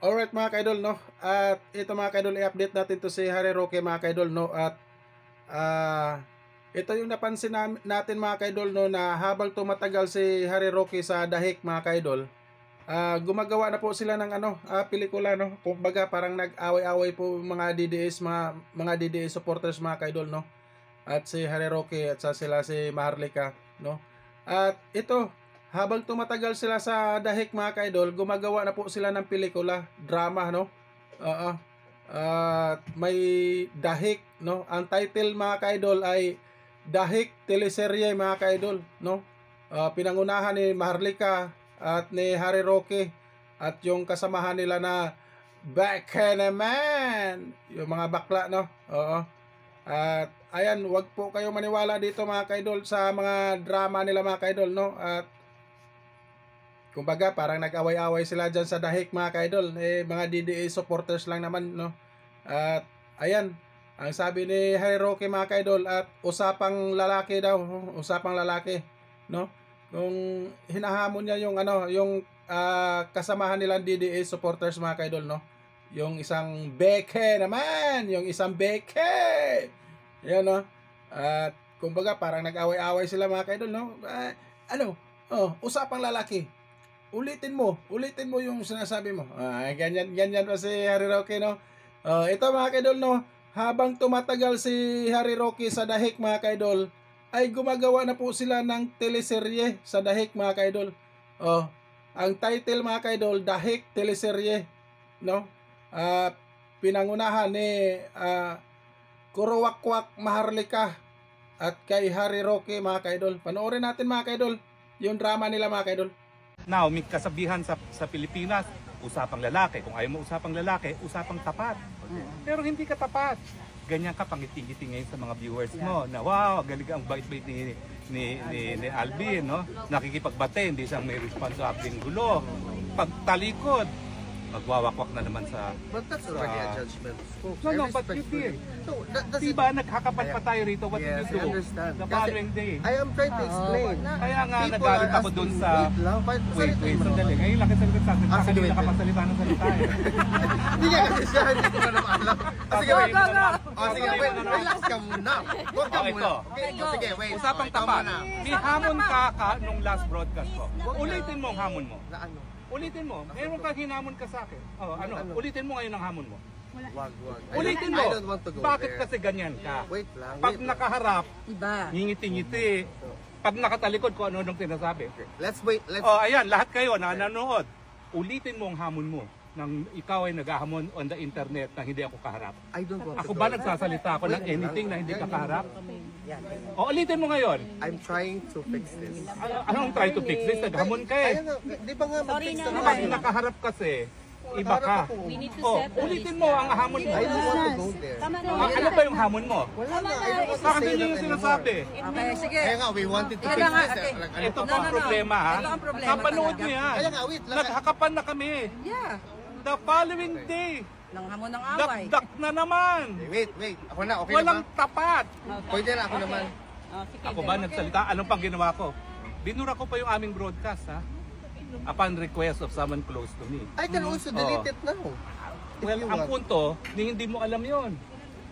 Alright mga kaidol, no? At ito mga kaidol, i-update natin to si Harry Roque mga kaidol, no? At ito yung napansin natin mga kaidol, no, na habang tumatagal si Harry Roque sa dahik mga kaidol, gumagawa na po sila ng pelikula, no? Kumbaga parang nag-away-away po mga DDS, mga DDS supporters mga kaidol, no? At si Harry Roque at sila si Maharlika, no? At ito, habang tumatagal sila sa dahik mga kaidol, gumagawa na po sila ng pelikula, drama, no? May dahik, no? Ang title mga kaidol ay Dahik Teleserye mga kaidol, no? Pinangunahan ni Maharlika at ni Harry Roque at yung kasamahan nila na Baka naman, yung mga bakla, no? At ayan, wag po kayo maniwala dito mga kaidol sa mga drama nila mga kaidol, no? At kumbaga parang nag-away-away sila dyan sa dahik mga kaidol, mga DDA supporters lang naman, no? At ayan, ang sabi ni Harry Roque mga kaidol, at usapang lalaki daw, usapang lalaki, no? Kung hinahamon niya yung yung kasamahan nilang DDA supporters mga kaidol, no? Yung isang beke naman, yung isang beke. Yan, no? At kumbaga parang nag-away-away sila mga kaidol, no? Usapang lalaki. Ulitin mo yung sinasabi mo. Ganyan pa si Harry Roque, no? Ito mga kaidol, no? Habang tumatagal si Harry Roque sa dahik mga kaidol, ay gumagawa na po sila ng teleserye sa dahik mga kaidol. Ang title mga kaidol, Dahik Teleserye, no? Pinangunahan ni Kurowakwak Maharlika at kay Harry Roque mga kaidol. Panoorin natin mga kaidol yung drama nila mga kaidol. Now, may kasabihan sa Pilipinas, usapang lalaki. Kung ayaw mo usapang lalaki, usapang tapat. Pero hindi ka tapat. Ganyan ka pangiti-ngiti ngayon sa mga viewers mo na wow, galing ang bait-bait ni Alvin, no? Nakikipagbate, hindi siyang may responsableng gulo. Pagtalikod, magwawakwak na naman sa... But that's already a judgment. Folks, No, but you did. No, that's Diba, nagkakapat pa tayo rito, what did you do? I understand. The following day. I am trying to explain. Kaya nga, People nagalit are ako dun asking, sa... wait lang, sandali. Ngayon lang kasalita sa akin. sige, Hindi wait. nakapasalita ng salita eh. Hindi nga kasi siya, hindi ko na naman alam. Sige, wait. Sige, wait. Ano? Relax ka muna. Huwag ka muna. Ito. Okay, sige, wait. Usapang Ikaw tapat. muna. May hamon ka nung last broadcast ko. Ulitin mo ang hamon mo. Na ano? Ulitin mo. Meron ka hinamon ka sa akin. Ulitin mo ngayon ang hamon mo. Wag. Ulitin mo. I don't want to go Bakit there. kasi ganyan ka? Wait lang. Pag wait lang. nakaharap, Iba. ngingiti-ngiti. Pag nakatalikod ko ano-anong sinasabi. Let's wait. Let's... Ayan, lahat kayo na nanonood. Ulitin mo ang hamon mo nang ikaw ay naghahamon on the internet na hindi ako kaharap. I don't want Ako to ba go. nagsasalita ako ng anything na hindi ka kaharap? Ulitin mo ngayon. I'm trying to fix this. Anong try to fix this? Naghamon ka eh. Ayan nga, di ba nga mag-fix na Pag naman? nakaharap kasi, iba ka. We need to Ulitin mo ang hamon mo. I don't want to go there. Ano ba yung hamon mo? Wala na. I don't want to Bakit say yun that yung anymore. sinasabi? Okay, sige. Kaya nga, we wanted to Kaya fix nga, this. okay. Ano Ito pa? pa ang problema ha. Ito ang problema Napanood talaga. mo yan. Kaya nga, wait lang. Naghakapan na kami. Yeah. The following day, Nang hamon ng away. dakdak na naman. Wait. Ako na, okay Walang na ba? tapat. Pwede na, ako naman. Ako ba nagsalita? Anong pang ginawa ko? Binura ko pa yung aming broadcast ha. Upon request of someone close to me. I can also delete it now. Well, you ang want. punto, hindi mo alam yon.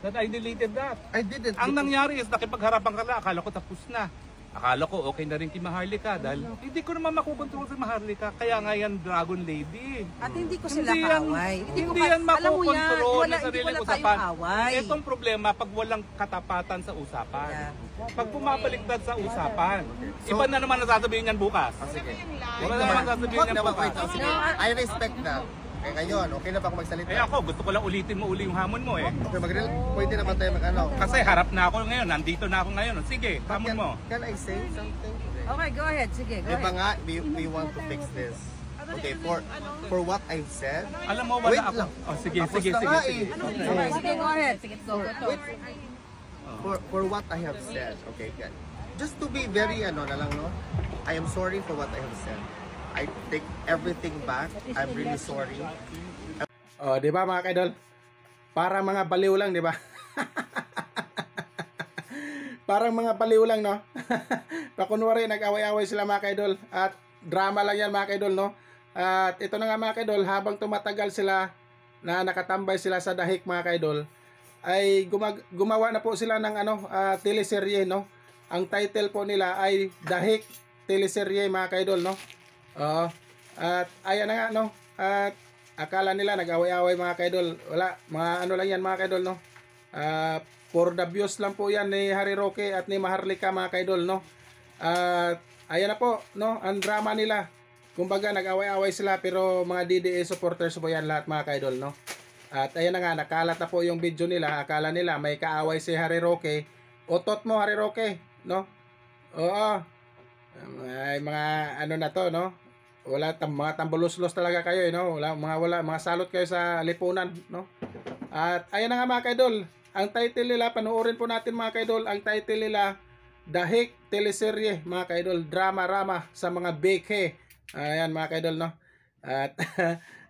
That I deleted that. I didn't. Ang nangyari is nakipagharapan ka lang, akala ko tapos na. Akala ko okay na rin kay Maharlika dahil hindi ko naman makukontrol si Maharlika. Kaya nga yan Dragon Lady. At hindi ko sila Hindi yan- kaaway. Hindi ko yan alam mo yan, makukontrol wala, na hindi sariling wala usapan. tayong away. Itong problema pag walang katapatan sa usapan. Yeah. Pag bumabaliktad sa usapan, iba na naman nasasabihin yan bukas. Sige. Iba na naman sasabihin Wag yan naman, bukas. wait. Sige. I respect that. Okay, ngayon, okay na ba ako magsalita? Eh ako, gusto ko lang ulitin mo uli yung hamon mo eh. Okay, pwede naman tayo mag-ano. Kasi harap na ako ngayon, nandito na ako ngayon. Sige, hamon mo. Can I say something? Okay, go ahead. Sige, go Diba ahead. nga, we want to fix this. Okay, for what I've said, Alam mo, wala Wait ako. lang. Sige, Tapos sige, na sige, nga sige. eh. Okay, sige, go ahead. Sige, go. for what I have said, okay, guys. Just to be very, na lang, no? I am sorry for what I have said. I take everything back. I'm really sorry. Di ba mga kaidol? Para mga baliw lang, di ba? Parang mga baliw lang, no? Pakunwari, nag-away-away sila mga kaidol. At drama lang yan mga kaidol, no? At ito na nga mga kaidol, habang tumatagal sila na nakatambay sila sa dahik mga kaidol, ay gumawa na po sila ng teleserye, no? Ang title po nila ay Dahik Teleserye mga kaidol, no? At ayan na nga, no? At akala nila nag-away-away mga kaidol. Wala, mga ano lang yan mga kaidol, no? For the views lang po yan ni Harry Roque at ni Maharlika mga kaidol, no? At ayan na po, no? Ang drama nila. Kumbaga nag-away-away sila pero mga DDA supporters po yan lahat mga kaidol, no? At ayan na nga, nakalat na po yung video nila. Akala nila may kaaway si Harry Roque. Otot mo Harry Roque, no? Oo. Ay, mga ano na to, no? Wala mga tambulos-los talaga kayo, no? Mga salot kayo sa lipunan, no? At ayan na nga mga kaidol. Ang title nila, panoorin po natin mga kaidol. Ang title nila, Dahik Teleserye mga kaidol. Drama-rama sa mga beke. Ayan mga kaidol, no? At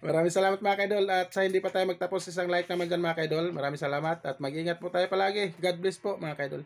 maraming salamat mga kaidol. At sa hindi pa tayo magtapos, isang like naman dyan mga kaidol. Maraming salamat at mag-ingat po tayo palagi. God bless po mga kaidol.